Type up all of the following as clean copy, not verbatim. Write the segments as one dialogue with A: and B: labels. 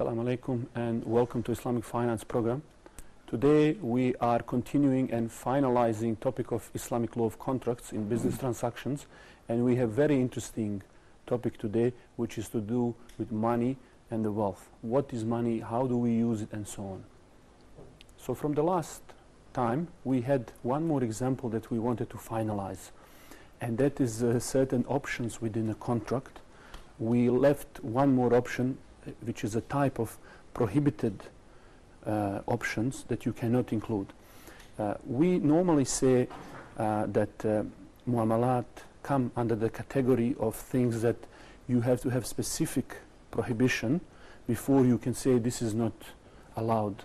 A: Assalamu alaikum and welcome to Islamic Finance program. Today we are continuing and finalizing topic of Islamic law of contracts in business transactions, and we have very interesting topic today which is to do with money and the wealth. What is money, how do we use it, and so on. So from the last time we had one more example that we wanted to finalize, and that is certain options within a contract. We left one more option which is a type of prohibited options that you cannot include. We normally say that muamalat come under the category of things that you have to have specific prohibition before you can say this is not allowed.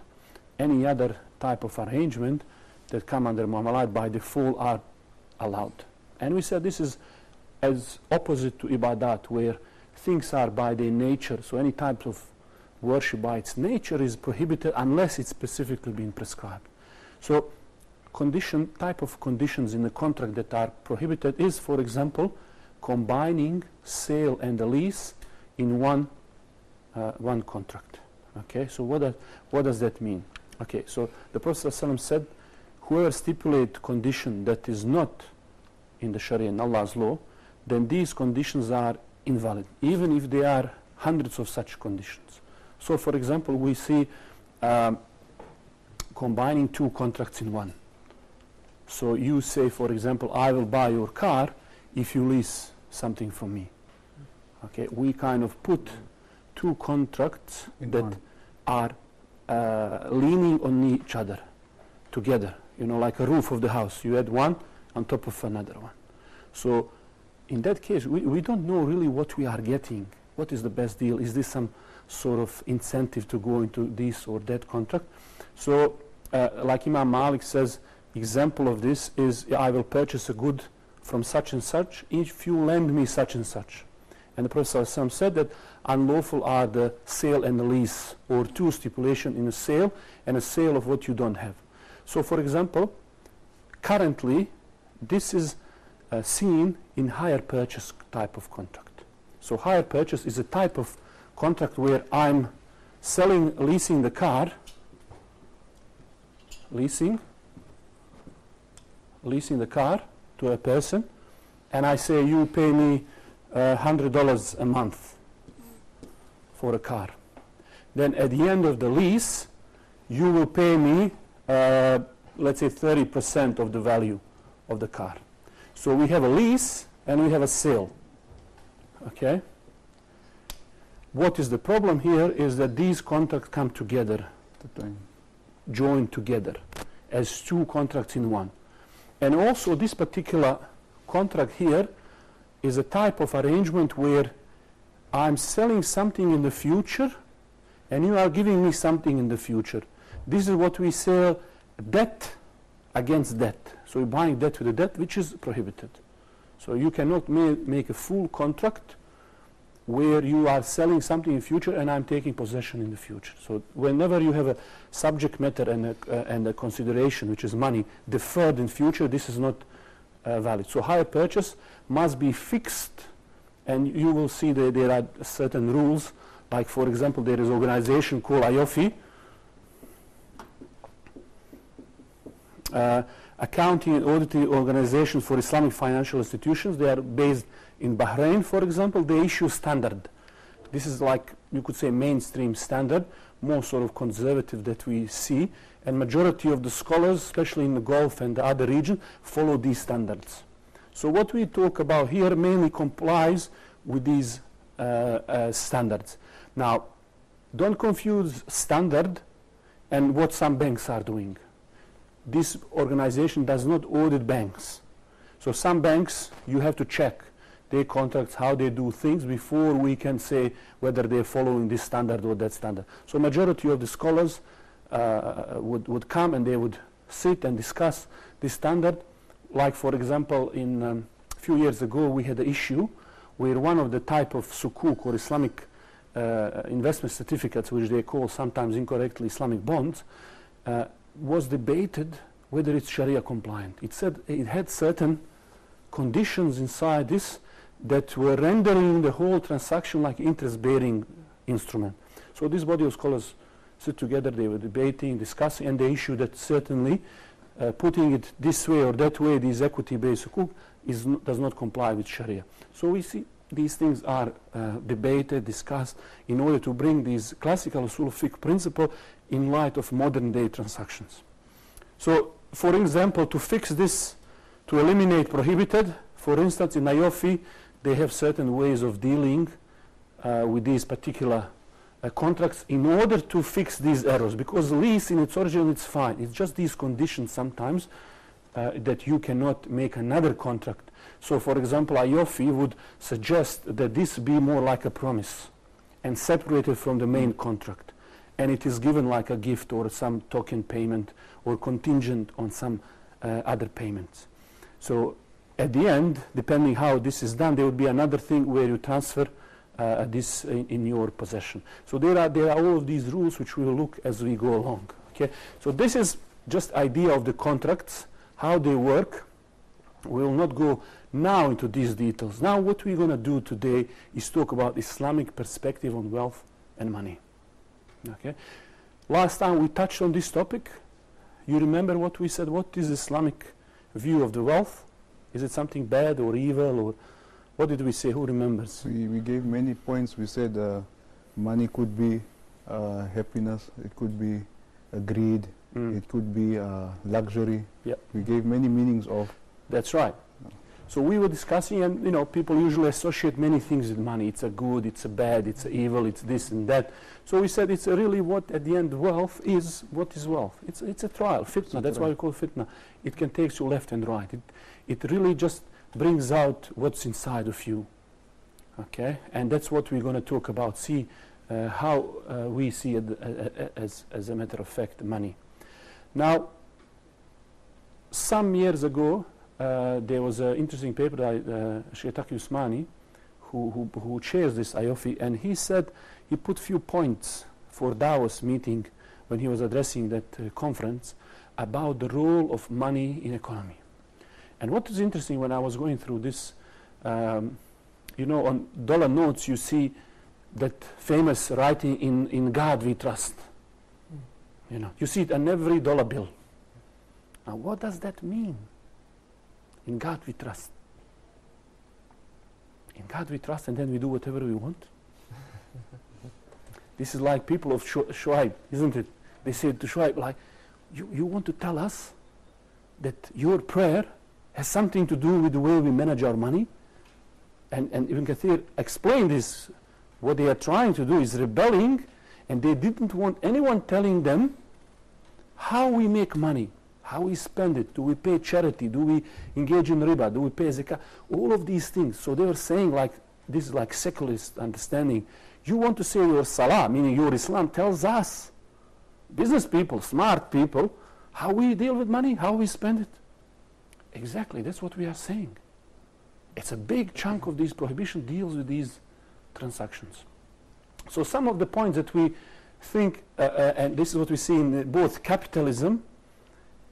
A: Any other type of arrangement that come under muamalat by default are allowed. And we said this is as opposite to ibadat, where things are by their nature, so any type of worship by its nature is prohibited unless it's specifically been prescribed. So type of conditions in the contract that are prohibited is, for example, combining sale and the lease in one contract. Okay, so what does that mean? Okay, so the Prophet ﷺ said, whoever stipulates condition that is not in the Sharia, in Allah's law, then these conditions are invalid, even if there are hundreds of such conditions. So for example, we see combining two contracts in one. So you say, for example, I will buy your car if you lease something from me. Okay, we kind of put two contracts in that one are leaning on each other together, you know, like a roof of the house. You add one on top of another one. So in that case, we don't know really what we are getting. What is the best deal? Is this some sort of incentive to go into this or that contract? So like Imam Malik says, example of this is, I will purchase a good from such and such if you lend me such and such. And the Prophet ﷺ said that unlawful are the sale and the lease, or two stipulation in a sale and a sale of what you don't have. So for example, currently this is seen in hire purchase type of contract. So hire purchase is a type of contract where I'm leasing the car, leasing the car to a person, and I say you pay me $100 a month for a car. Then at the end of the lease, you will pay me, let's say 30% of the value of the car. So we have a lease and we have a sale. Okay? What is the problem here is that these contracts come together, joined together as two contracts in one. And also this particular contract here is a type of arrangement where I'm selling something in the future and you are giving me something in the future. This is what we sell, debt against debt. So you're buying debt with a debt, which is prohibited. So you cannot make a full contract where you are selling something in the future and I'm taking possession in the future. So whenever you have a subject matter and a consideration, which is money, deferred in future, this is not valid. So hire purchase must be fixed, and you will see that there are certain rules. Like for example, there is an organization called IOFI, Accounting and Auditing Organization for Islamic Financial Institutions. They are based in Bahrain, for example. They issue standard. This is like, you could say, mainstream standard, more sort of conservative that we see, and majority of the scholars, especially in the Gulf and the other region, follow these standards. So what we talk about here mainly complies with these standards. Now, don't confuse standard and what some banks are doing. This organization does not audit banks. So some banks, you have to check their contracts, how they do things, before we can say whether they're following this standard or that standard. So majority of the scholars would come and they would sit and discuss this standard. Like for example, in a few years ago, we had an issue where one of the type of sukuk or Islamic investment certificates, which they call sometimes incorrectly Islamic bonds, was debated whether it's Sharia compliant. It said it had certain conditions inside this that were rendering the whole transaction like interest-bearing instrument. So So this body of scholars sit together, they were debating, discussing, and they issued that certainly putting it this way or that way, this equity-based hukuk does not comply with Sharia. So we see these things are debated, discussed, in order to bring these classical usul fiqh principle in light of modern day transactions. So, for example, to fix this, to eliminate prohibited, for instance, in IOFI, they have certain ways of dealing with these particular contracts in order to fix these errors, because lease in its origin, it's fine. It's just these conditions sometimes that you cannot make another contract. So, for example, IOFI would suggest that this be more like a promise and separated from the main contract. And it is given like a gift or some token payment or contingent on some other payments. So, at the end, depending how this is done, there would be another thing where you transfer this in your possession. So there are all of these rules which we will look as we go along. Okay, so this is just idea of the contracts, how they work. We will not go now into these details. Now what we're going to do today is talk about Islamic perspective on wealth and money. Okay, last time we touched on this topic. You remember what we said? What is Islamic view of the wealth? Is it something bad or evil, or what did we say? Who remembers?
B: We gave many points. We said money could be happiness, it could be greed, it could be luxury.
A: Yep.
B: We gave many meanings of.
A: That's right. So we were discussing, and you know, people usually associate many things with money. It's a good, it's a bad, it's a evil, it's this and that. So we said it's really what at the end wealth is. What is wealth? It's a trial, fitna. That's why we call it fitna. It can take you left and right. It really just brings out what's inside of you. Okay, and that's what we're going to talk about. See how we see it as a matter of fact, money. Now, some years ago, there was an interesting paper by Sheikh Taqi Usmani, who chairs this IOFI, and he said he put few points for Davos meeting when he was addressing that conference about the role of money in economy. And what is interesting, when I was going through this, you know, on dollar notes you see that famous writing in God we trust. You know, you see it on every dollar bill. Now what does that mean? In God we trust. In God we trust, and then we do whatever we want. This is like people of Shuaib, isn't it? They said to Shuaib, like, you want to tell us that your prayer has something to do with the way we manage our money? And Ibn Kathir explained this. What they are trying to do is rebelling, and they didn't want anyone telling them how we make money, how we spend it. Do we pay charity? Do we engage in riba? Do we pay zakah? All of these things. So they were saying, like, this is like secularist understanding. You want to say your salah, meaning your Islam, tells us, business people, smart people, how we deal with money, how we spend it. Exactly, that's what we are saying. It's a big chunk of this prohibition deals with these transactions. So some of the points that we think, and this is what we see in both capitalism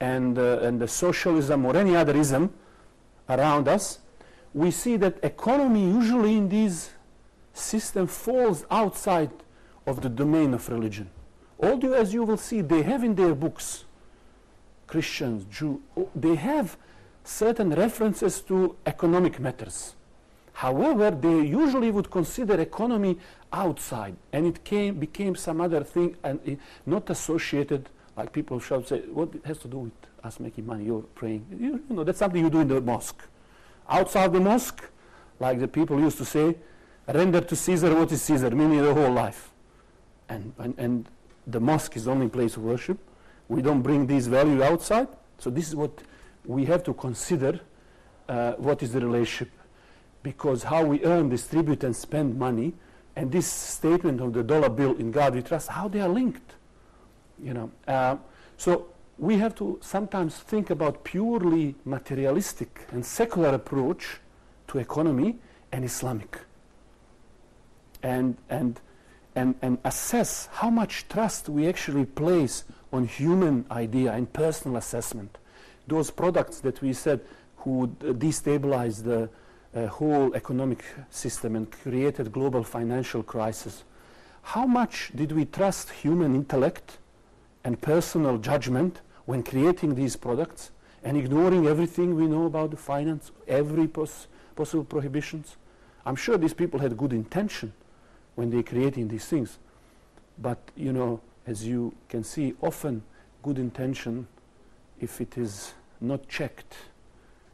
A: and the socialism or any other ism around us, we see that economy usually in these systems falls outside of the domain of religion. Although, as you will see, they have in their books, Christians, Jews, they have certain references to economic matters. However, they usually would consider economy outside, and it became some other thing and not associated, like people should say, what it has to do with us making money, you're praying. You know, that's something you do in the mosque. Outside the mosque, like the people used to say, render to Caesar what is Caesar, meaning the whole life. And the mosque is the only place of worship. We don't bring these values outside. So this is what we have to consider, what is the relationship. Because how we earn, distribute, and spend money, and this statement of the dollar bill in God we trust, how they are linked. You know, so we have to sometimes think about purely materialistic and secular approach to economy and Islamic, and assess how much trust we actually place on human idea and personal assessment. Those products that we said who destabilize the whole economic system and created global financial crisis, how much did we trust human intellect and personal judgment when creating these products and ignoring everything we know about the finance, every possible prohibitions? I'm sure these people had good intention when they're creating these things. But, you know, as you can see, often good intention, if it is not checked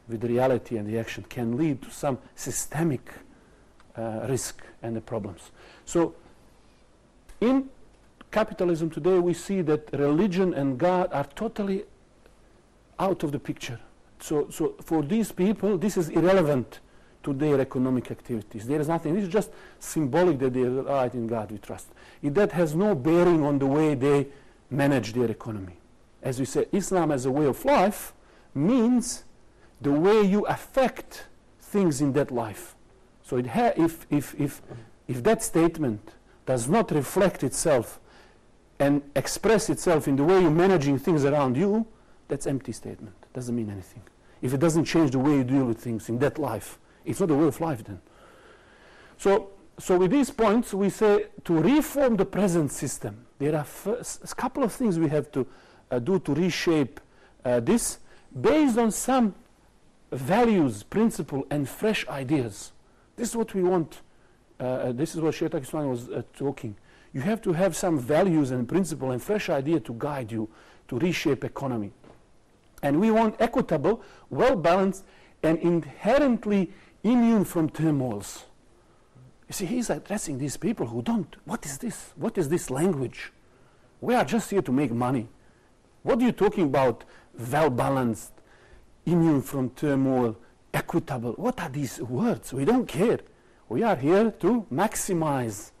A: with reality and the action, can lead to some systemic risk and the problems. So in capitalism today, we see that religion and God are totally out of the picture. So for these people, this is irrelevant to their economic activities. There is nothing. This is just symbolic that they are right, in God we trust. That has no bearing on the way they manage their economy. As we say, Islam as a way of life means the way you affect things in that life. So if that statement does not reflect itself and express itself in the way you're managing things around you, that's empty statement. Doesn't mean anything. If it doesn't change the way you deal with things in that life, it's not a way of life then. So with these points, we say to reform the present system, there are a couple of things we have to do to reshape this based on some values, principle, and fresh ideas. This is what we want. This is what Sheikh Islam was talking. You have to have some values and principle and fresh idea to guide you to reshape economy. And we want equitable, well-balanced, and inherently immune from turmoils. You see, he's addressing these people who don't. What is this? What is this language? We are just here to make money. What are you talking about? Well-balanced, immune from turmoil, equitable. What are these words? We don't care. We are here to maximize.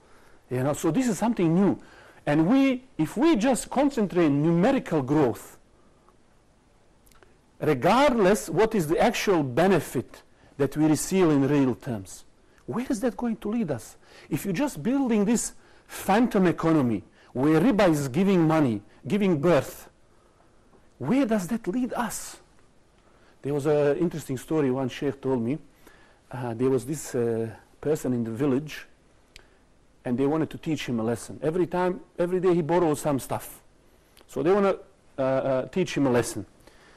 A: You know, so this is something new. And if we just concentrate on numerical growth, regardless what is the actual benefit that we receive in real terms, where is that going to lead us? If you're just building this phantom economy where riba is giving money, giving birth, where does that lead us? There was an interesting story one sheikh told me. There was this person in the village, and they wanted to teach him a lesson. Every day he borrowed some stuff. So they want to teach him a lesson.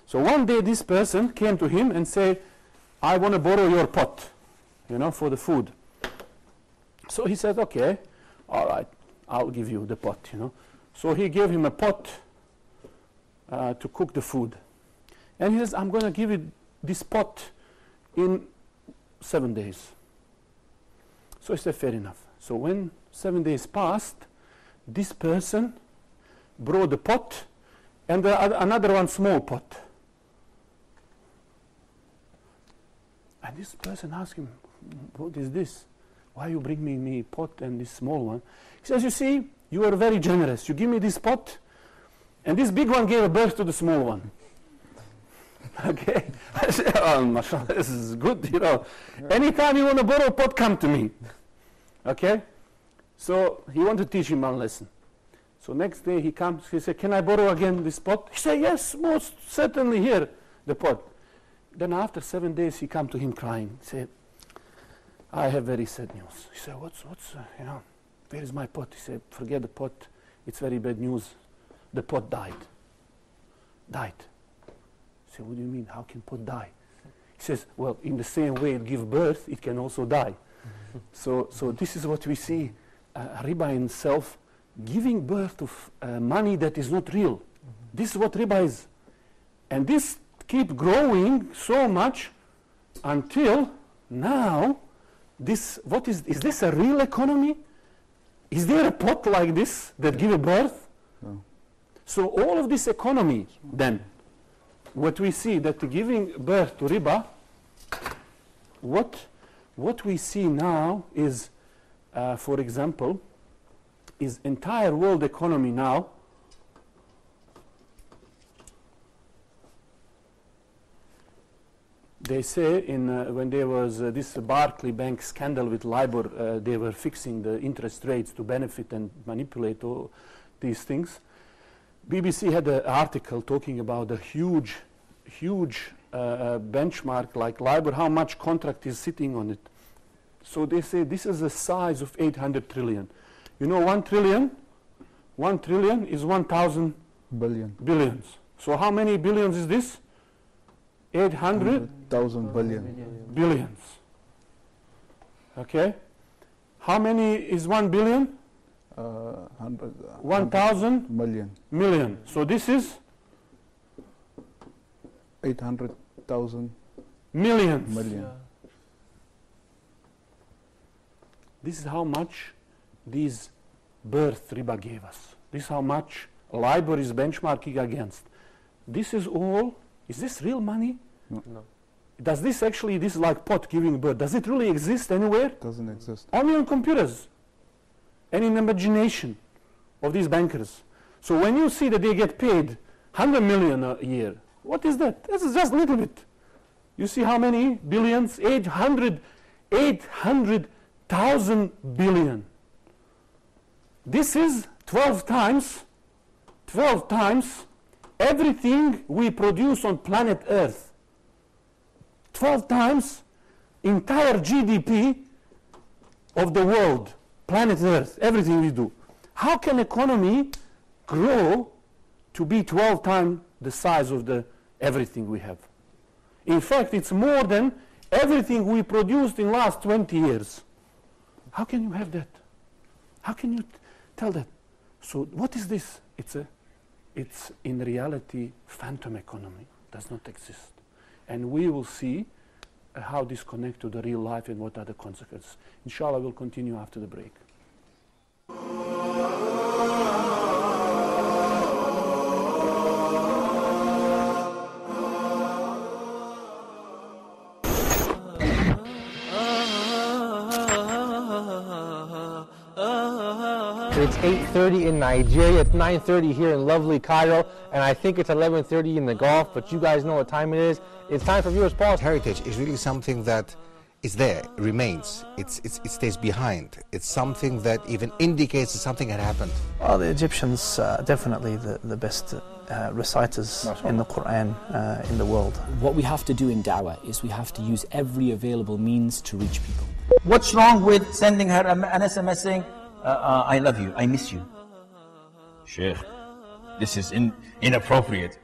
A: So one day this person came to him and said, I want to borrow your pot, you know, for the food. So he said, okay, all right, I'll give you the pot, you know. So he gave him a pot to cook the food. And he says, I'm going to give you this pot in 7 days. So he said, fair enough. So when 7 days passed, this person brought the pot and another one small pot. And this person asked him, what is this? Why you bring me pot and this small one? He says, you see, you are very generous. You give me this pot, and this big one gave birth to the small one. Okay? I said, oh, mashallah, this is good, you know. Anytime you want to borrow a pot, come to me. Okay? So he wanted to teach him one lesson. So next day he comes, he said, can I borrow again this pot? He said, yes, most certainly, here, the pot. Then after 7 days he come to him crying. He said, I have very sad news. He said, what's you know, where is my pot? He said, forget the pot, it's very bad news. The pot died. Died. I said, what do you mean? How can pot die? He says, well, in the same way it gives birth, it can also die. So this is what we see, riba in itself, giving birth to money that is not real. This is what riba is. And this keep growing so much until now, is this a real economy? Is there a pot like this that give a birth? No. So all of this economy then, what we see that giving birth to riba, what we see now is, for example, is entire world economy now they say when there was this Barclay Bank scandal with LIBOR, they were fixing the interest rates to benefit and manipulate all these things. BBC had an article talking about the huge benchmark like LIBOR, how much contract is sitting on it. So they say this is the size of 800 trillion. You know 1 trillion? 1 trillion is 1,000 billions. So how many billions is this?
B: 800,000
A: billions. Okay? How many is 1 billion? 1,000 million. So this is
B: 800,000
A: millions.
B: million.
A: This is how much these birth riba gave us. This is how much LIBOR is benchmarking against. This is all. Is this real money?
B: No.
A: Does this actually, this is like pot giving birth, does it really exist anywhere?
B: Doesn't exist.
A: Only on computers and in imagination of these bankers. So when you see that they get paid 100 million a year, what is that? This is just a little bit. You see how many billions? 800,000 billion. This is 12 times everything we produce on planet Earth. 12 times entire GDP of the world, planet Earth, everything we do. How can economy grow to be 12 times the size of the everything we have? In fact, it's more than everything we produced in last 20 years. How can you have that? How can you tell that? So what is this? It's in reality phantom economy, does not exist. And we will see how this connects to the real life and what are the consequences. Inshallah, we'll continue after the break.
C: It's 8:30 in Nigeria, it's 9:30 here in lovely Cairo, and I think it's 11:30 in the Gulf, but you guys know what time it is. It's time for Viewers Pulse.
D: Heritage is really something that is there, remains, it stays behind. It's something that even indicates that something had happened.
E: Well, the Egyptians definitely the best reciters in the Quran in the world.
F: What we have to do in da'wah is we have to use every available means to reach people.
G: What's wrong with sending her an SMS saying, I love you, I miss you? Sheikh, this is inappropriate.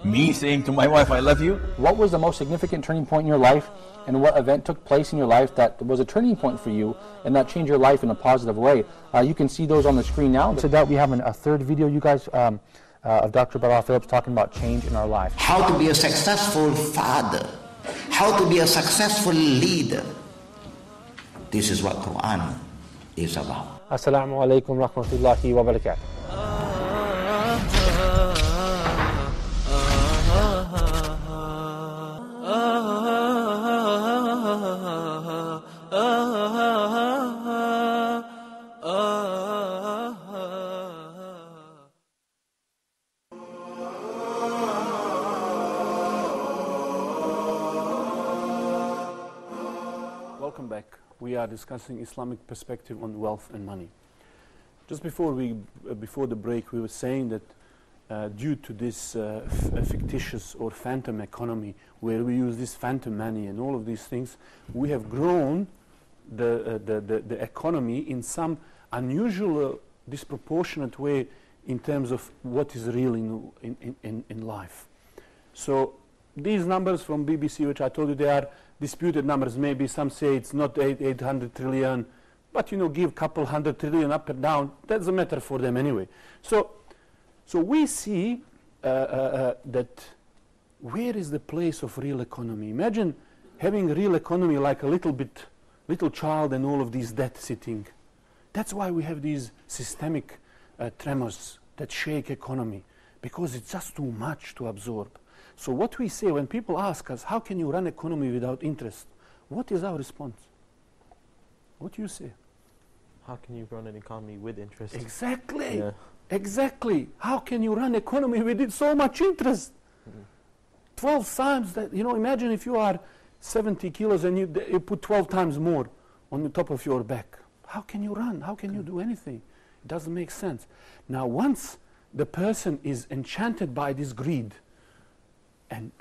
G: Me saying to my wife, I love you?
C: What was the most significant turning point in your life, and what event took place in your life that was a turning point for you and that changed your life in a positive way? You can see those on the screen now. So that we have a third video, you guys, of Dr. Bilal Phillips talking about change in our life.
H: How to be a successful father, how to be a successful leader. This is what Quran is about.
C: Assalamu alaikum wa rahmatullahi wa barakatuh.
A: Welcome back. We are discussing Islamic perspective on wealth and money. Just before the break, we were saying that due to this fictitious or phantom economy, where we use this phantom money and all of these things, we have grown the economy in some unusual, disproportionate way in terms of what is real in life. So these numbers from BBC, which I told you, they are disputed numbers. Maybe some say it's not 800 trillion, but give a couple 100 trillion up and down. That's a matter for them anyway. So we see that where is the place of real economy? Imagine having a real economy like a little child and all of these debt sitting. That's why we have these systemic tremors that shake economy, because it's just too much to absorb. So what we say when people ask us, how can you run economy without interest? What is our response? What do you say?
I: How can you run an economy with interest?
A: Exactly.
I: Yeah.
A: Exactly. How can you run economy with so much interest? 12 times that, imagine if you are 70 kilos and you put 12 times more on the top of your back. How can you run? How can you do anything? It doesn't make sense. Now, once the person is enchanted by this greed and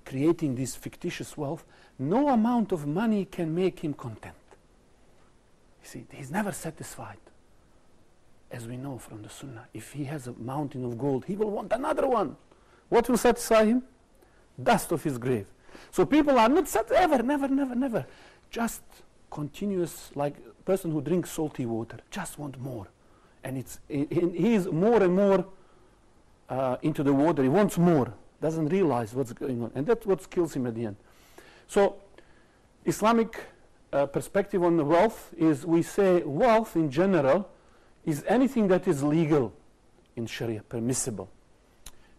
A: creating this fictitious wealth, no amount of money can make him content. You see, he's never satisfied. as we know from the Sunnah, if he has a mountain of gold, he will want another one. What will satisfy him? Dust of his grave. So people are not satisfied, never. Just continuous, like a person who drinks salty water, just want more. And he is more and more into the water. He wants more, doesn't realize what's going on. And that's what kills him at the end. So Islamic perspective on the wealth is, we say wealth in general is anything that is legal in Sharia, permissible.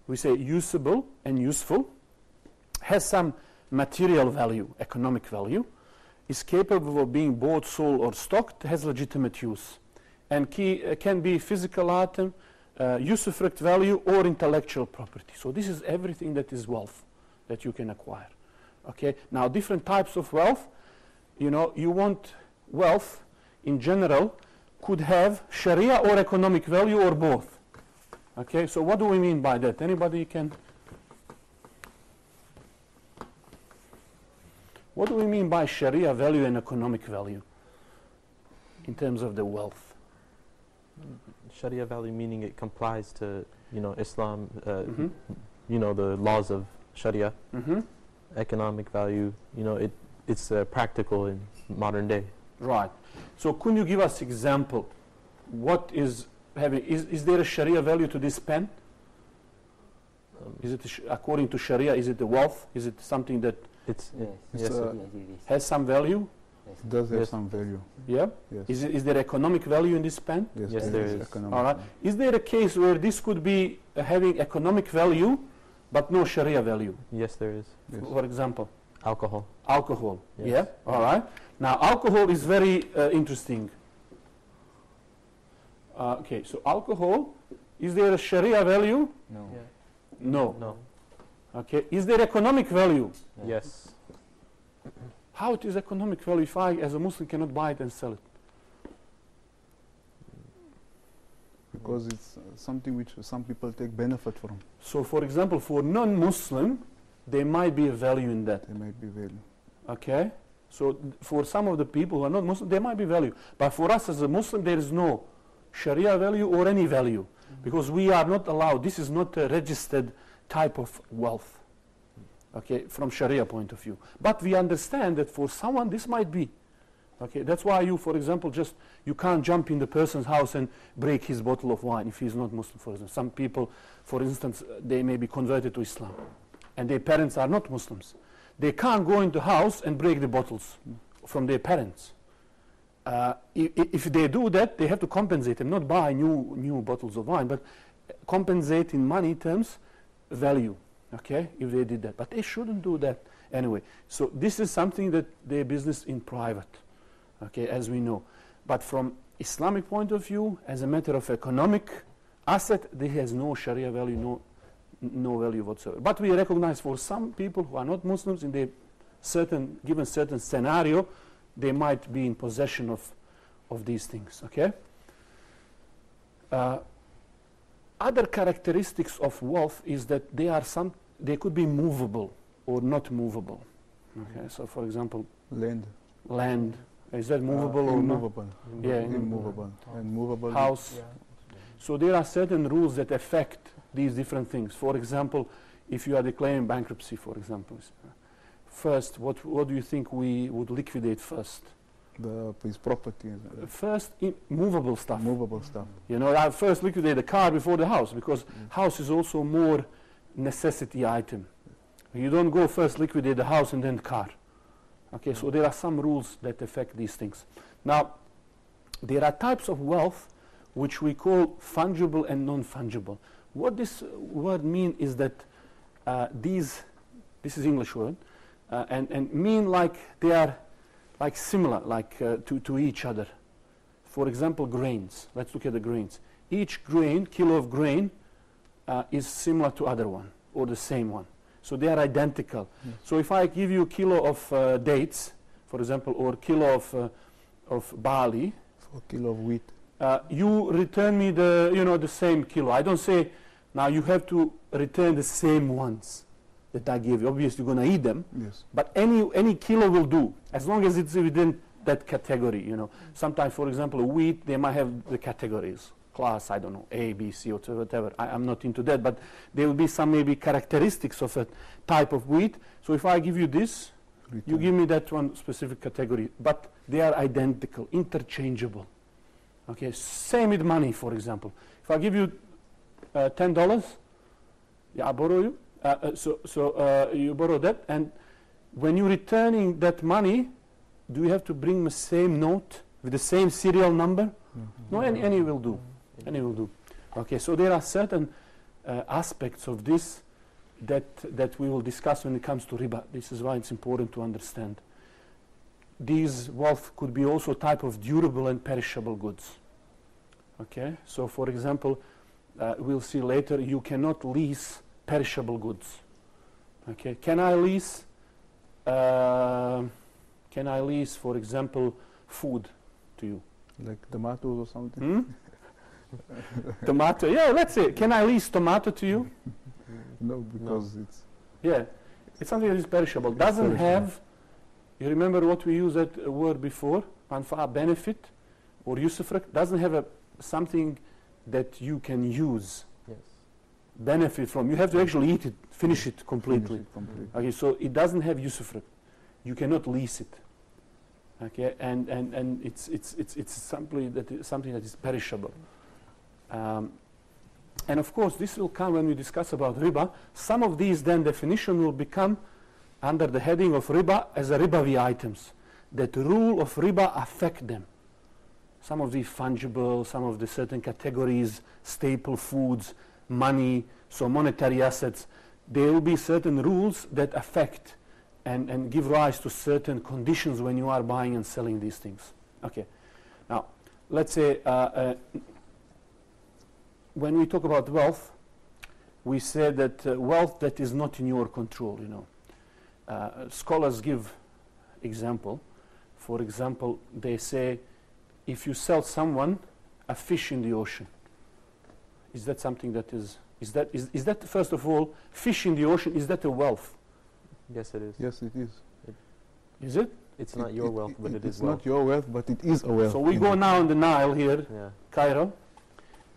A: We say usable and useful, has some material value, economic value, is capable of being bought, sold, or stocked, has legitimate use, and can be physical item, usufruct value, or intellectual property. So this is everything that is wealth that you can acquire. Okay. Now, different types of wealth. You know, you want wealth in general could have Sharia or economic value or both. Okay. So what do we mean by that? Anybody can? What do we mean by Sharia value and economic value in terms of the wealth?
I: Sharia value meaning it complies to, you know, Islam, you know, the laws of Sharia. Economic value, you know, it's practical in modern day.
A: Right. So could you give us example? What is having? Is there a Sharia value to this pen? Is it according to Sharia? Is it the wealth? Is it something that has some value?
B: It does have some value.
A: Yeah.
B: Yes.
A: Is there economic value in this pen?
I: Yes, there is.
A: All right. Is there a case where this could be having economic value, but no Sharia value?
I: Yes, there is.
B: Yes.
A: For example,
I: Alcohol.
A: alcohol.
I: Yes.
A: Yeah. All right. Now, alcohol is very interesting. Okay. So, alcohol. Is there a Sharia value?
F: No.
I: Yeah.
A: No.
I: No.
A: Okay. Is there economic value?
I: Yes.
A: How it is economic value if I, as a Muslim, cannot buy it and sell it?
B: Because it's something which some people take benefit from.
A: So, for example, for non-Muslim, there might be a value in that.
B: There might be value.
A: Okay? So, for some of the people who are not Muslim, there might be value. But for us as a Muslim, there is no Sharia value or any value. Because we are not allowed, this is not a registered type of wealth. Okay, from Sharia point of view. But we understand that for someone this might be. Okay, that's why you, for example, you can't jump in the person's house and break his bottle of wine if he's not Muslim, for example. Some people, for instance, they may be converted to Islam and their parents are not Muslims. They can't go into the house and break the bottles from their parents. If they do that, they have to compensate them, not buy new bottles of wine, but compensate in money terms value. Okay, if they did that. But they shouldn't do that anyway. So this is something that their business in private, okay, as we know. But from Islamic point of view, as a matter of economic asset, there has no Sharia value, no value whatsoever. But we recognize for some people who are not Muslims, in their given certain scenario, they might be in possession of these things, okay? Other characteristics of wealth is that they could be movable or not movable. Okay, so for example, land. Is that movable or
B: immovable?
A: Not? Yeah,
B: immovable. And movable.
A: House. Yeah. So there are certain rules that affect these different things. For example, if you are declaring bankruptcy, for example, first, what do you think we would liquidate first?
B: His property.
A: First, movable stuff.
B: Movable stuff.
A: You know, I first liquidate the car before the house, because house is also more necessity item. You don't go first liquidate the house and then the car. Okay, so there are some rules that affect these things. Now, there are types of wealth which we call fungible and non-fungible. What this word mean is that this is English word, and mean like they are like similar, like to each other. For example, grains. Let's look at the grains. Each grain, kilo of grain, is similar to other one, or the same one. So they are identical. So if I give you a kilo of dates, for example, or kilo of barley,
B: for a kilo of wheat,
A: you return me the same kilo. I don't say now you have to return the same ones that I gave you. Obviously, you're going to eat them.
B: Yes.
A: But any kilo will do, as long as it's within that category. You know, sometimes, for example, wheat, they might have the categories. class, I don't know, A, B, C, or whatever. I'm not into that, but there will be some maybe characteristics of a type of wheat. So if I give you this, you give me that one specific category, but they are identical, interchangeable. Okay, same with money, for example. If I give you $10, yeah, I borrow you. So you borrow that, and when you're returning that money, do you have to bring the same note with the same serial number? No, any will do. Any will do. Okay, so there are certain aspects of this that we will discuss when it comes to riba. This is why it's important to understand. These wealth could be also type of durable and perishable goods. Okay, so for example, we'll see later, you cannot lease perishable goods. Okay, can I lease, for example, food to you?
B: Like tomatoes or something?
A: Tomato, yeah, let's say, can I lease tomato to you?
B: No, because it's...
A: Yeah, it's something that is perishable. Doesn't have, you remember what we used that word before? Manfa'a, benefit, or usufruct, doesn't have something that you can use.
I: Yes.
A: Benefit from. You have to actually eat it, finish it completely. Okay, so it doesn't have usufruct. You cannot lease it. Okay, and it's something that is perishable. And of course, this will come when we discuss about riba. Some of these then definition will become under the heading of riba as a ribawi items. That rule of riba affect them. Some of the fungible, some of the certain categories, staple foods, money, so monetary assets, there will be certain rules that affect and give rise to certain conditions when you are buying and selling these things. Okay. Now, let's say when we talk about wealth, we say that wealth that is not in your control, you know. Scholars give example. For example, they say if you sell someone a fish in the ocean, is that something that is that first of all, fish in the ocean, is that a wealth?
I: Yes, it is.
B: Yes, it is.
A: Is it?
I: It's not your wealth, but it is
B: it's
I: wealth.
B: not your wealth, but it is a wealth.
A: So we go now on the Nile here,
I: Yeah.
A: Cairo,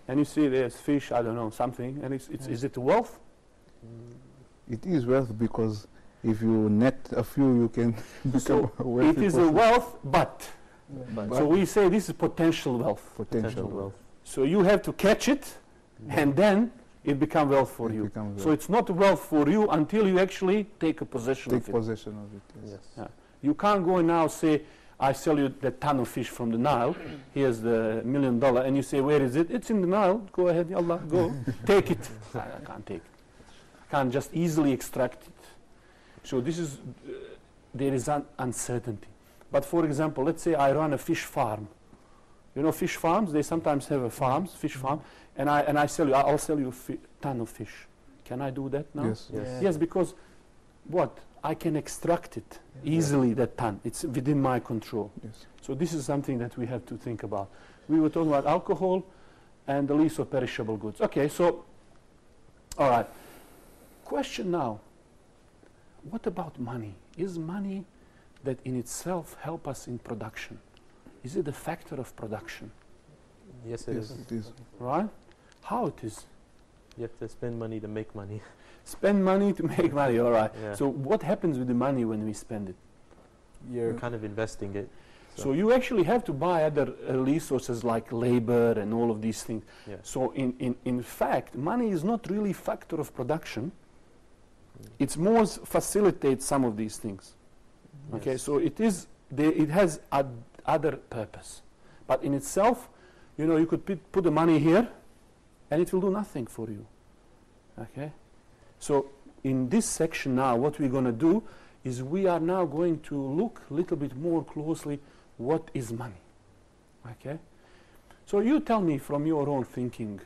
A: and you see there's fish, I don't know, something, and is it a wealth?
B: It is wealth because if you net a few, you can become
A: So
B: a wealthy
A: it is a
B: person.
A: wealth, but.
I: But
A: So we say this is potential wealth.
B: Potential wealth.
A: So you have to catch it, and then it becomes wealth for
B: It
A: you.
B: becomes
A: So
B: wealth.
A: it's not wealth for you until you actually take a possession
B: Take
A: of it.
B: possession of it. Yes.
I: yes.
A: Yeah. You can't go and now say, I sell you the ton of fish from the Nile, here's the $1 million, and you say, where is it? It's in the Nile, go ahead, yallah, go, take it. I can't take it. I can't just easily extract it. So this is, there is an uncertainty. But for example, let's say I run a fish farm. You know fish farms, they sometimes have a fish farm, and I'll sell you a ton of fish. Can I do that now?
B: Yes.
I: Yes.
A: Yes, because what? I can extract it easily, that ton. It's within my control.
B: Yes.
A: So this is something that we have to think about. We were talking about alcohol and the lease of perishable goods. Okay, so, all right. Question now, what about money? Is money that in itself help us in production? Is it a factor of production?
I: Yes, it
B: Yes,
I: is.
B: it is.
A: Right? How it is?
I: You have to spend money to make money.
A: Spend money to make money, all right.
I: Yeah.
A: So what happens with the money when we spend it?
I: You're kind of investing it.
A: So you actually have to buy other resources like labor and all of these things.
I: Yeah.
A: So in fact, money is not really a factor of production. It's more facilitates some of these things. Okay,
I: Yes.
A: so it has other purpose. But in itself, you know, you could put the money here and it will do nothing for you. Okay? So in this section now, what we're going to do is we are now going to look a little bit more closely what is money. Okay? So you tell me from your own thinking,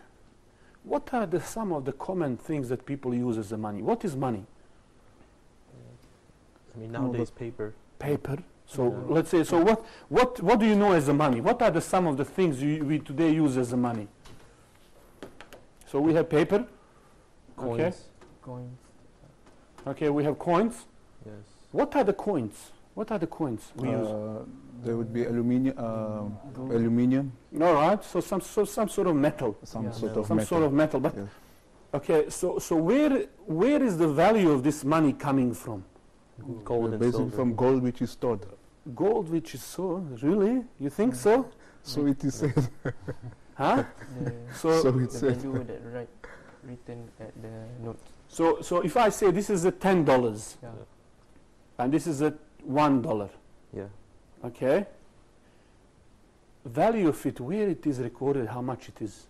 A: what are some of the common things that people use as the money? What is money?
I: I mean, nowadays, paper.
A: Paper. So
I: Yeah.
A: let's say, so what do you know as the money? What are some of the things we today use as the money? So we have paper. Okay.
I: Coins.
A: Okay, we have coins.
I: Yes.
A: What are the coins? What are the coins we use?
B: There would be aluminium. Aluminium.
A: All right, so some sort of metal.
B: Some
A: sort of metal. But
B: yes.
A: okay, so where is the value of this money coming from?
I: Gold and
B: Basically
I: silver.
B: from gold which is stored.
A: Gold, which is so really? You think so?
B: So it is said.
A: Huh?
B: So it's
J: the
B: said.
J: value that written at the note.
A: So if I say this is a $10
J: Yeah.
A: and this is a $1,
I: Yeah.
A: okay? Value of it, where it is recorded, how much it is.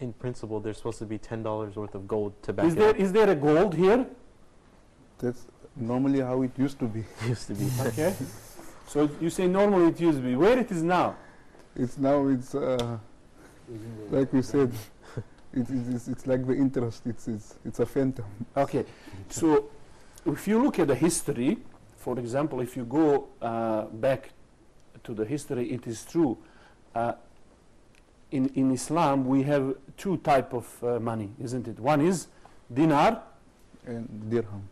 I: In principle, there's supposed to be $10 worth of gold to back
A: Is
I: it
A: there
I: up.
A: is there a gold here?
B: That's normally how it used to be.
I: Used to be.
A: Okay. So you say normally it used to be. Where it is now?
B: It's now. It's like we said. It's like the interest. It's a phantom.
A: Okay. So if you look at the history, for example, if you go back to the history, it is true. In Islam, we have two type of money, isn't it? One is dinar.
B: And dirham.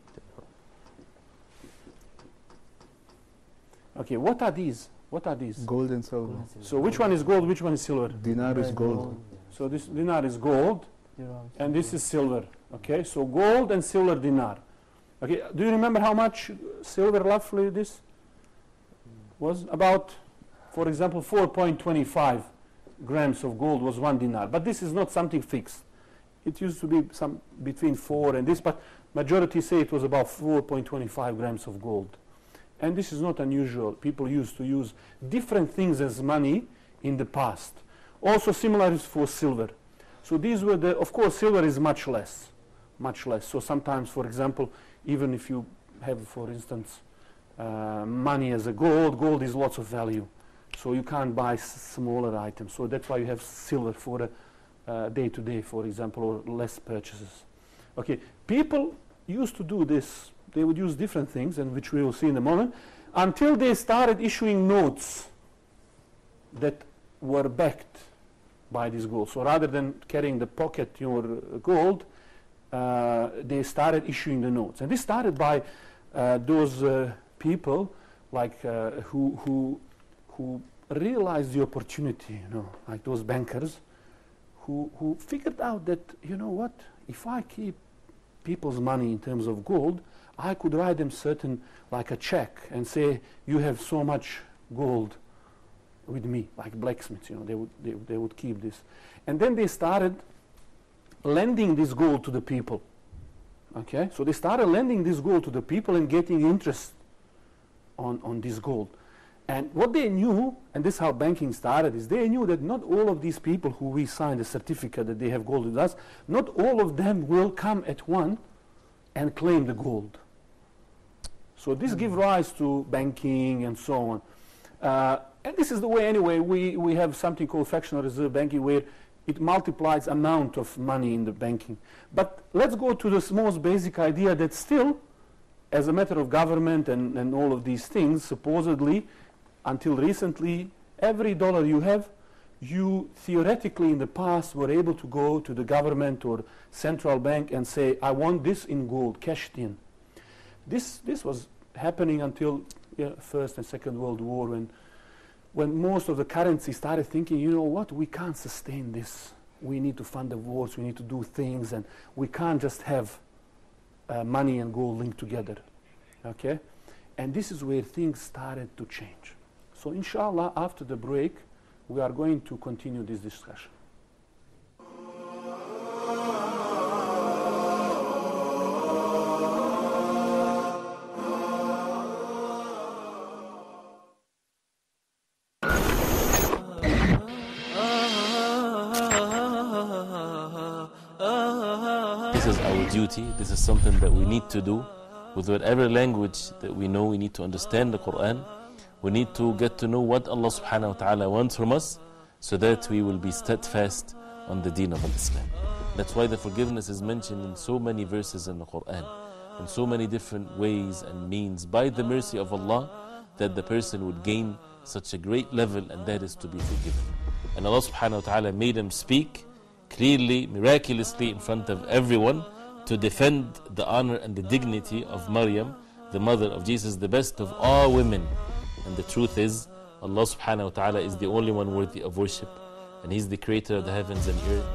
A: Okay, what are these? What are these?
B: Gold and silver.
A: So which one is gold, which one is silver?
B: Dinar is gold.
A: So this dinar is gold, and this is silver. Okay, so gold and silver dinar. Okay, do you remember how much silver roughly this was? About, for example, 4.25 grams of gold was 1 dinar. But this is not something fixed. It used to be some between 4 and this, but majority say it was about 4.25 grams of gold. And this is not unusual. People used to use different things as money in the past. Also similar is for silver. So these were the, of course, silver is much less. So sometimes, for example, even if you have, for instance, money as a gold is lots of value. So you can't buy smaller items. So that's why you have silver for a day-to-day, for example, or less purchases. Okay, people used to do this. They would use different things, and which we will see in a moment, until they started issuing notes that were backed by this gold. So rather than carrying the pocket your gold, they started issuing the notes. And this started by those people like who realized the opportunity, like those bankers who figured out that, you know what, if I keep people's money in terms of gold, I could write them certain, like a check, and say, you have so much gold with me, like blacksmiths, they would keep this. And then they started lending this gold to the people. Okay, so they started lending this gold to the people and getting interest on this gold. And what they knew, and this is how banking started, is they knew that not all of these people who we signed a certificate that they have gold with us, not all of them will come at one and claim the gold. So this gives rise to banking and so on. And this is the way, anyway, we have something called fractional reserve banking, where it multiplies amount of money in the banking. But let's go to this most basic idea that still, as a matter of government and all of these things, supposedly, until recently, every dollar you have, you theoretically in the past were able to go to the government or central bank and say, I want this in gold, cashed in. This was happening until First and Second World War, when most of the currency started thinking, you know what, we can't sustain this. We need to fund the wars, we need to do things, and we can't just have money and gold linked together. Okay? And this is where things started to change. So inshallah, after the break, we are going to continue this discussion.
K: This is our duty. This is something that we need to do. With whatever language that we know, we need to understand the Quran. We need to get to know what Allah subhanahu wa ta'ala wants from us, so that we will be steadfast on the deen of Islam. That's why the forgiveness is mentioned in so many verses in the Quran, in so many different ways and means, by the mercy of Allah, that the person would gain such a great level, and that is to be forgiven. And Allah subhanahu wa ta'ala made him speak clearly, miraculously in front of everyone, to defend the honor and the dignity of Maryam the mother of Jesus, the best of all women. And the truth is, Allah subhanahu wa ta'ala is the only one worthy of worship, and He's the creator of the heavens and earth.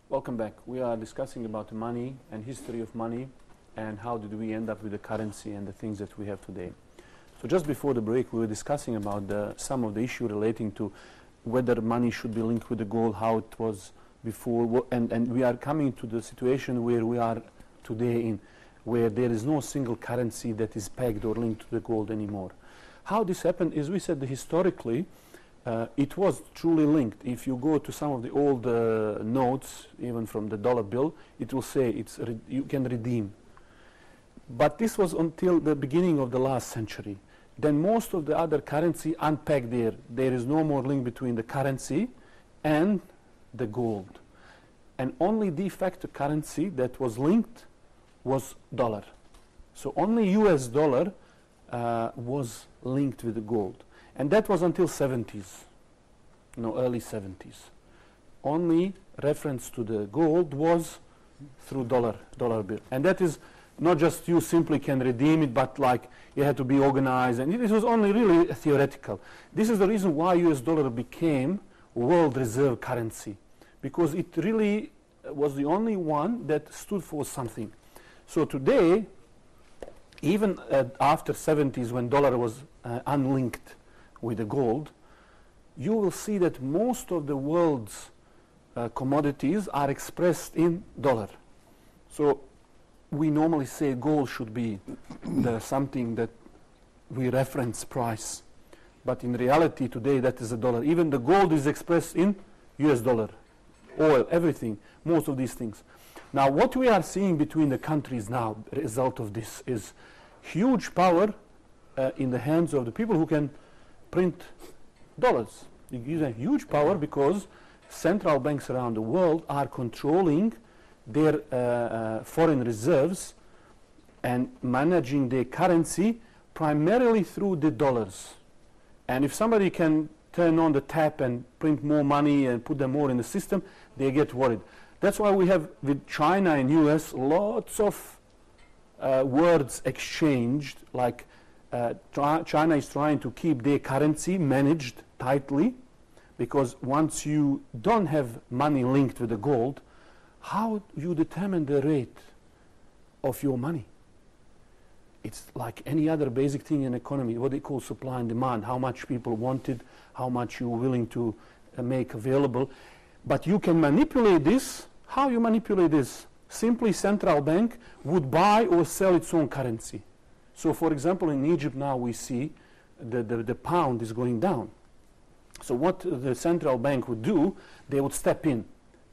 A: Welcome back. We are discussing about money and history of money and how did we end up with the currency and the things that we have today. So just before the break we were discussing about some of the issue relating to whether money should be linked with the gold, how it was before, and we are coming to the situation where we are today in, where there is no single currency that is pegged or linked to the gold anymore. How this happened is, we said that historically it was truly linked. If you go to some of the old notes, even from the dollar bill, it will say you can redeem. But this was until the beginning of the last century. Then most of the other currency unpacked there. There is no more link between the currency and the gold. And only de facto currency that was linked was dollar. So only US dollar was linked with the gold. And that was until 70s, early 70s. Only reference to the gold was through dollar bill. And that is not just you simply can redeem it, but like you had to be organized, and it was only really theoretical. This is the reason why US dollar became world reserve currency, because it really was the only one that stood for something. So today, even after 70s when dollar was unlinked with the gold, you will see that most of the world's commodities are expressed in dollar. So we normally say gold should be something that we reference price, but in reality today that is a dollar. Even the gold is expressed in US dollar, oil, everything, most of these things. Now what we are seeing between the countries now, the result of this is huge power in the hands of the people who can print dollars. It gives a huge power because central banks around the world are controlling their foreign reserves and managing their currency primarily through the dollars. And if somebody can turn on the tap and print more money and put them more in the system, they get worried. That's why we have with China and US lots of words exchanged, like China is trying to keep their currency managed tightly, because once you don't have money linked with the gold, how you determine the rate of your money? It's like any other basic thing in economy, what they call supply and demand, how much people want it, how much you're willing to make available. But you can manipulate this. How you manipulate this? Simply central bank would buy or sell its own currency. So for example, in Egypt now we see the pound is going down. So what the central bank would do, they would step in.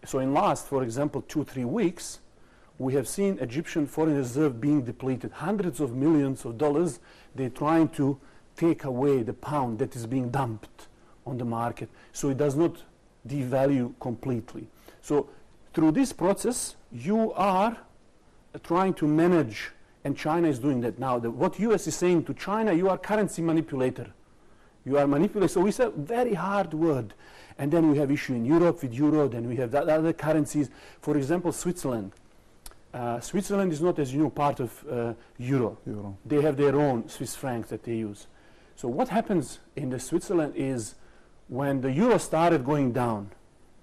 A: So in last, for example, 2-3 weeks, we have seen Egyptian foreign reserve being depleted. Hundreds of millions of dollars, they're trying to take away the pound that is being dumped on the market, so it does not devalue completely. So through this process, you are trying to manage, and China is doing that now. What US is saying to China, you are currency manipulator. You are manipulator. So we say very hard word. And then we have issue in Europe with euro, then we have the other currencies. For example, Switzerland. Switzerland is not, as you know, part of euro. They have their own Swiss francs that they use. So what happens in the Switzerland is when the euro started going down,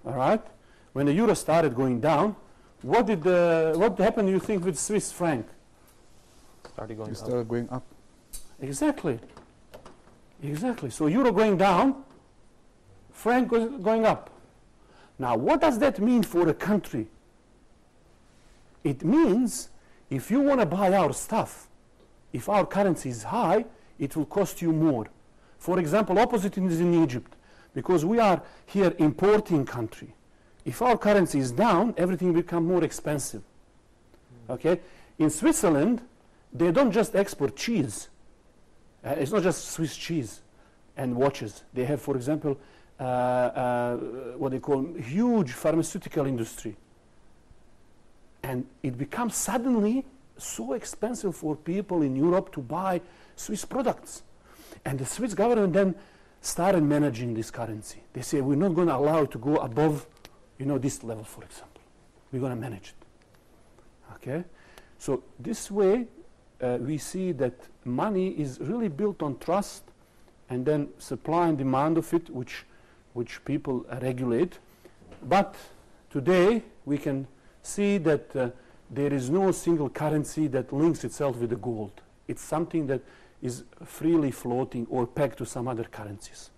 A: all right? When the euro started going down, what happened, you think, with Swiss franc?
B: Started going up.
A: Exactly. Exactly. So euro going down, franc going up. Now, what does that mean for a country? It means if you want to buy our stuff, if our currency is high, it will cost you more. For example, opposite is in Egypt, because we are here importing country. If our currency is down, everything will become more expensive. Okay? In Switzerland, they don't just export cheese. It's not just Swiss cheese and watches. They have, for example, what they call huge pharmaceutical industry. And it becomes suddenly so expensive for people in Europe to buy Swiss products. And the Swiss government then started managing this currency. They say, we're not going to allow it to go above, this level, for example. We're going to manage it. Okay? So this way, we see that money is really built on trust, and then supply and demand of it, which people regulate. But today, we can see that there is no single currency that links itself with the gold. It's something that is freely floating or pegged to some other currencies.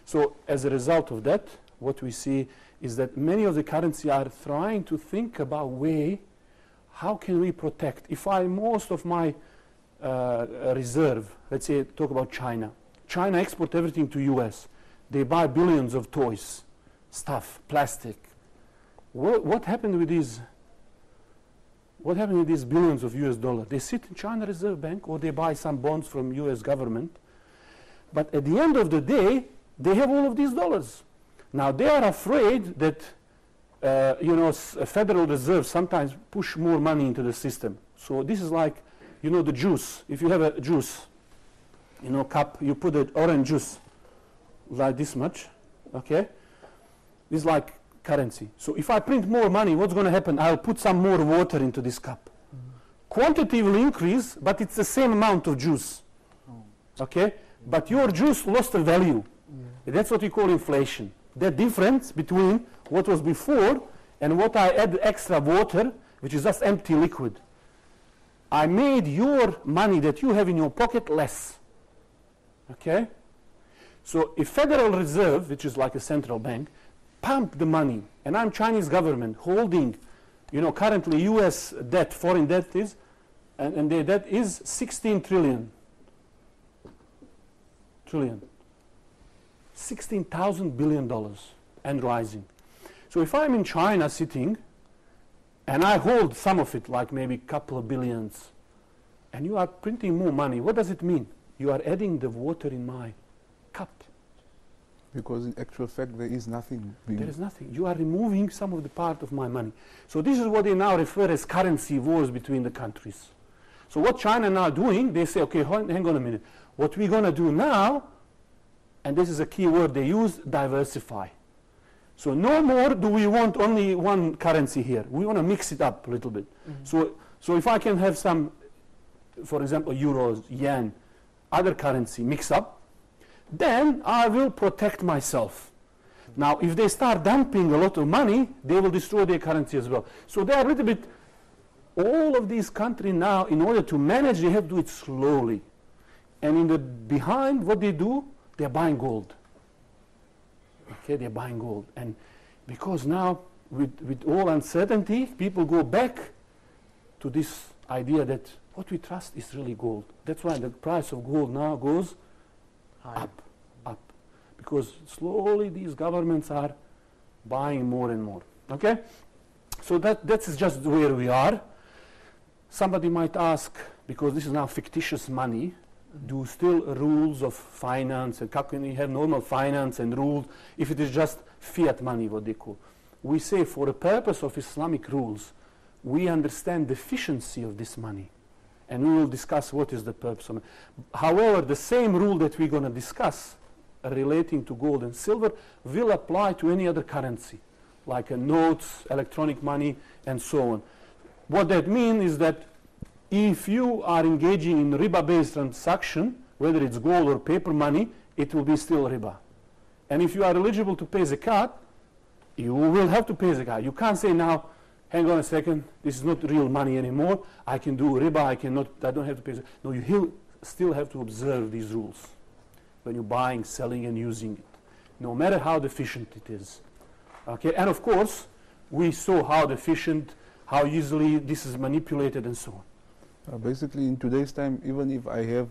A: So as a result of that, what we see is that many of the currencies are trying to think about way, how can we protect? If most of my reserve, let's say talk about China. China export everything to US. They buy billions of toys, stuff, plastic. What happened with these? What happened with these billions of US dollars? They sit in China Reserve Bank, or they buy some bonds from US government. But at the end of the day, they have all of these dollars. Now they are afraid that Federal Reserve sometimes push more money into the system. So this is like, the juice. If you have a juice, cup, you put an orange juice like this much, okay? This is like currency. So if I print more money, what's going to happen? I'll put some more water into this cup. Quantity will increase, but it's the same amount of juice. Okay? But your juice lost the value. That's what we call inflation. The difference between what was before and what I add extra water, which is just empty liquid. I made your money that you have in your pocket less. Okay? So if Federal Reserve, which is like a central bank, pump the money, and I'm Chinese government holding, currently US debt, foreign debt is, and their debt is 16 trillion. 16,000 billion dollars and rising. So if I'm in China sitting, and I hold some of it, like maybe a couple of billions, and you are printing more money, what does it mean? You are adding the water in my cup.
B: Because in actual fact, there is nothing.
A: There is nothing. You are removing some of the part of my money. So this is what they now refer as currency wars between the countries. So what China now doing, they say, okay, hang on a minute. What we're going to do now, and this is a key word they use, diversify. So no more do we want only one currency here. We want to mix it up a little bit. So if I can have some, for example, euros, yen, other currency mix up, then I will protect myself. Now, if they start dumping a lot of money, they will destroy their currency as well. So they are a little bit, all of these countries now, in order to manage, they have to do it slowly. And in the behind, what they do, they're buying gold. Okay, they're buying gold. And because now, with all uncertainty, people go back to this idea that what we trust is really gold. That's why the price of gold now goes up. Because slowly these governments are buying more and more. Okay? So that's just where we are. Somebody might ask, because this is now fictitious money, do still rules of finance, and how can we have normal finance and rules if it is just fiat money, what they call? We say for the purpose of Islamic rules, we understand the efficiency of this money. And we will discuss what is the purpose of it. However, the same rule that we're going to discuss relating to gold and silver will apply to any other currency, like notes, electronic money, and so on. What that means is that if you are engaging in riba-based transaction, whether it's gold or paper money, it will be still riba. And if you are eligible to pay zakat, you will have to pay zakat. You can't say now, hang on a second, this is not real money anymore, I can do riba, I don't have to pay zakat. No, you still have to observe these rules when you're buying, selling, and using it, no matter how deficient it is. Okay, and of course, we saw how deficient, how easily this is manipulated, and so on.
B: Basically, in today's time, even if I have,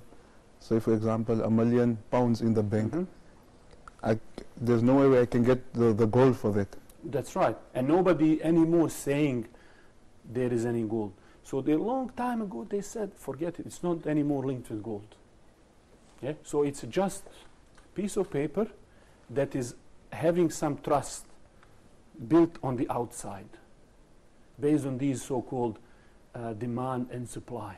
B: say for example, £1 million in the bank, there's no way I can get the gold for that.
A: That's right. And nobody anymore saying there is any gold. So a long time ago they said, forget it, it's not anymore linked with gold. Yeah? So it's just a piece of paper that is having some trust built on the outside based on these so-called demand and supply.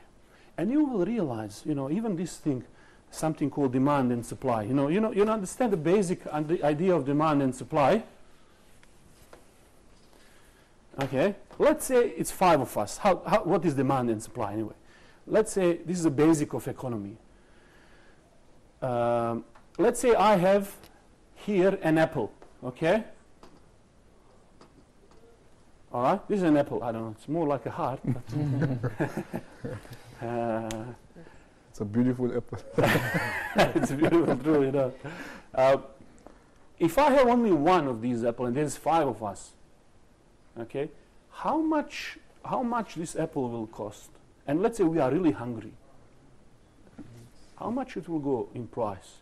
A: And you will realize, even this thing, something called demand and supply. You understand the basic the idea of demand and supply. Okay, let's say it's 5 of us. What is demand and supply anyway? Let's say this is the basic of economy. Let's say I have here an apple, okay? All right, this is an apple. I don't know, it's more like a heart.
B: It's a beautiful apple.
A: It's beautiful, true, if I have only one of these apples and there's 5 of us, okay, how much this apple will cost? And let's say we are really hungry. How much it will go in price?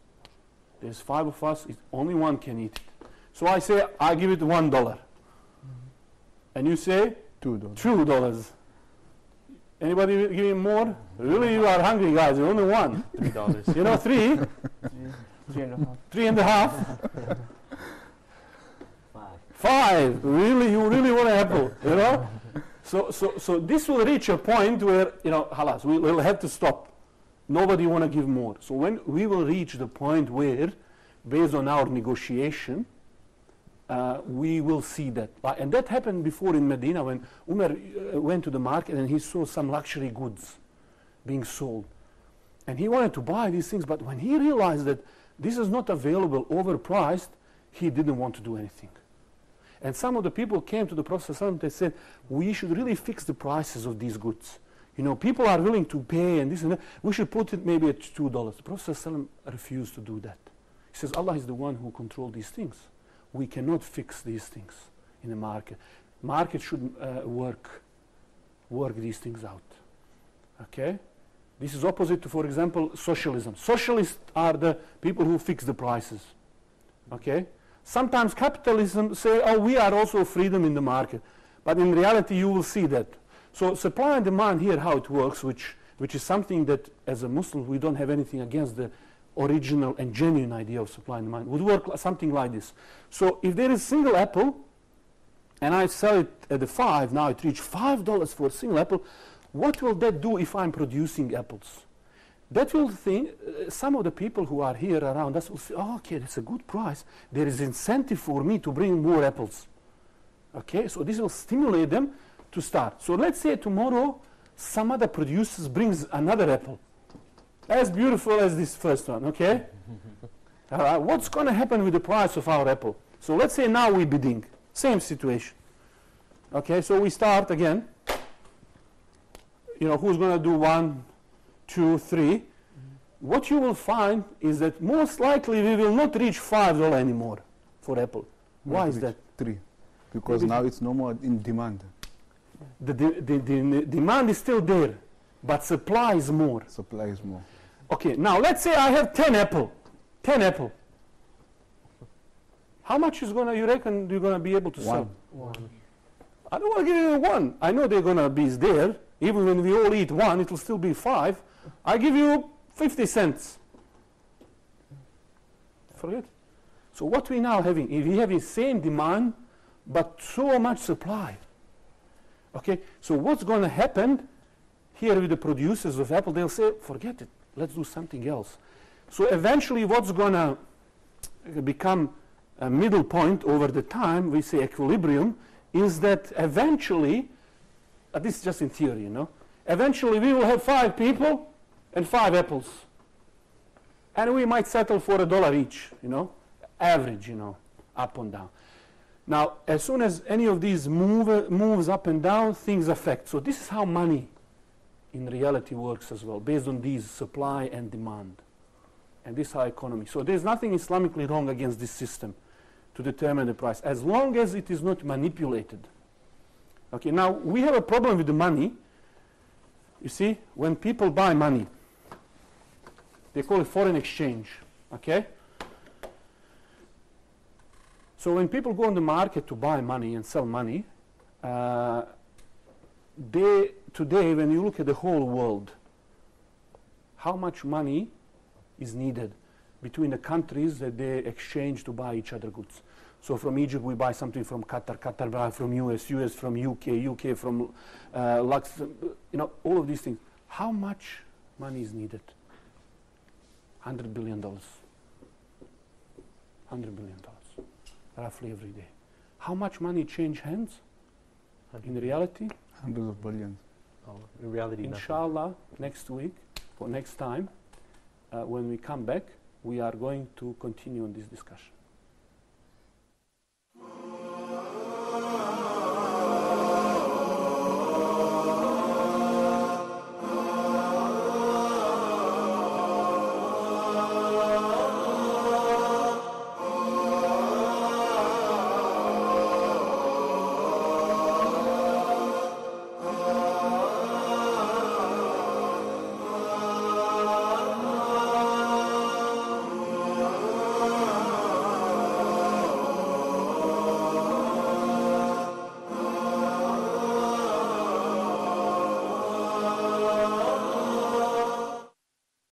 A: There's 5 of us, only one can eat it. So I say, I give it $1. And you say? $2. Anybody giving more? Really, you are hungry, guys. You're only one.
J: $3.
A: 3?
J: 3.5.
A: 3.5? 5. Really, you really want an apple, So this will reach a point where, halas, we'll have to stop. Nobody want to give more. So when we will reach the point where, based on our negotiation, we will see that. And that happened before in Medina when Umar went to the market and he saw some luxury goods being sold. And he wanted to buy these things, but when he realized that this is not available, overpriced, he didn't want to do anything. And some of the people came to the Prophet ﷺ, they said, we should really fix the prices of these goods. People are willing to pay and this and that. We should put it maybe at $2. The Prophet ﷺ refused to do that. He says, Allah is the one who controls these things. We cannot fix these things in the market. Market should work these things out. Okay? This is opposite to, for example, socialism. Socialists are the people who fix the prices. Okay? Sometimes capitalism say, we are also freedom in the market. But in reality, you will see that. So supply and demand here, how it works, which is something that as a Muslim, we don't have anything against the original and genuine idea of supply and demand, would work something like this. So if there is a single apple, and I sell it at the 5, now it reaches $5 for a single apple, what will that do if I'm producing apples? That will think, some of the people who are here around us will say, okay, that's a good price. There is incentive for me to bring more apples. Okay, so this will stimulate them to start. So let's say tomorrow some other producers brings another apple as beautiful as this first one, okay? What's going to happen with the price of our apple? So let's say now we're bidding. Same situation. Okay, so we start again. Who's going to do 1, 2, 3? What you will find is that most likely we will not reach $5 anymore for apple. Why is that?
B: 3. Because now it's no more in demand.
A: The demand is still there, but supply is more.
B: Supply is more.
A: Okay, now let's say I have 10 apple. 10 apple. How much you reckon you're going to be able to sell?
J: 1.
A: I don't want to give you 1. I know they're going to be there. Even when we all eat 1, it will still be 5. I give you 50 cents. Forget. So what we now having, if we have the same demand, but so much supply. Okay, so what's going to happen here with the producers of apple? They'll say, forget it, let's do something else. So eventually what's going to become a middle point over the time, we say equilibrium, is that eventually, this is just in theory, eventually we will have 5 people and 5 apples. And we might settle for $1 each, average, up and down. Now, as soon as any of these moves up and down, things affect. So this is how money in reality works as well, based on these supply and demand. And this is how economy. So there's nothing Islamically wrong against this system to determine the price, as long as it is not manipulated. Okay, now we have a problem with the money. You see, when people buy money, they call it foreign exchange. Okay? So when people go on the market to buy money and sell money, today when you look at the whole world, how much money is needed between the countries that they exchange to buy each other goods? So from Egypt we buy something from Qatar, Qatar buy from US, US from UK, UK from Lux, all of these things. How much money is needed? $100 billion. $100 billion, roughly every day. How much money change hands? In reality?
B: Hundreds of billions.
I: Oh, in reality,
A: Inshallah, next week or next time, when we come back, we are going to continue on this discussion.